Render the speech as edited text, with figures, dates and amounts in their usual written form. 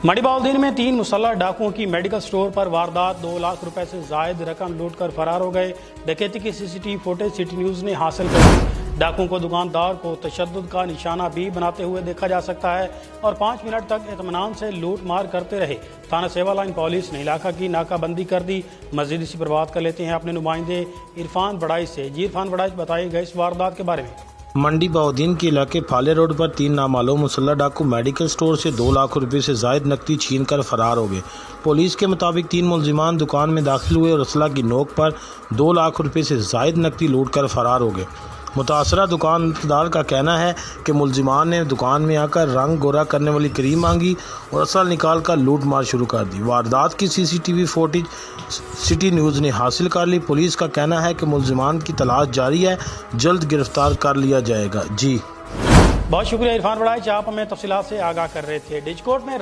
मंडी में 3 मुसल्लह डाकुओं की मेडिकल स्टोर पर वारदात। 2 लाख रुपए से जायद रकम लूट कर फरार हो गए। डकैती की सीसीटीवी फुटेज सिटी न्यूज ने हासिल की। डाकुओं को दुकानदार को तशद्दुद का निशाना भी बनाते हुए देखा जा सकता है और 5 मिनट तक इत्मीनान से लूट मार करते रहे। थाना सेवा लाइन पुलिस ने इलाका की नाकाबंदी कर दी। मजीद इसी पर बात कर लेते हैं अपने नुमाइंदे इरफान बड़ाई से। जी इरफान बड़ाई, बताइएगा इस वारदात के बारे में। मंडी बहाउद्दीन के इलाके फाले रोड पर 3 नामालूम मुसल्लह डाकू मेडिकल स्टोर से 2 लाख रुपए से जायद नकदी छीनकर फरार हो गए। पुलिस के मुताबिक 3 मुलजिमान दुकान में दाखिल हुए और असला की नोक पर 2 लाख रुपए से जायद नकदी लूट कर फरार हो गए। मुतासरा दुकानदार का कहना है कि मुलजिमान ने दुकान में आकर रंग गोरा करने वाली क्रीम मांगी और असल निकाल कर लूट मार शुरू कर दी। वारदात की सीसीटीवी फुटेज सिटी न्यूज़ ने हासिल कर ली। पुलिस का कहना है कि मुलजिमान की तलाश जारी है, जल्द गिरफ्तार कर लिया जाएगा। जी बहुत शुक्रिया इरफान बड़ाई, आप हमें तफसीलात से आगाह कर रहे थे। डिजकोट में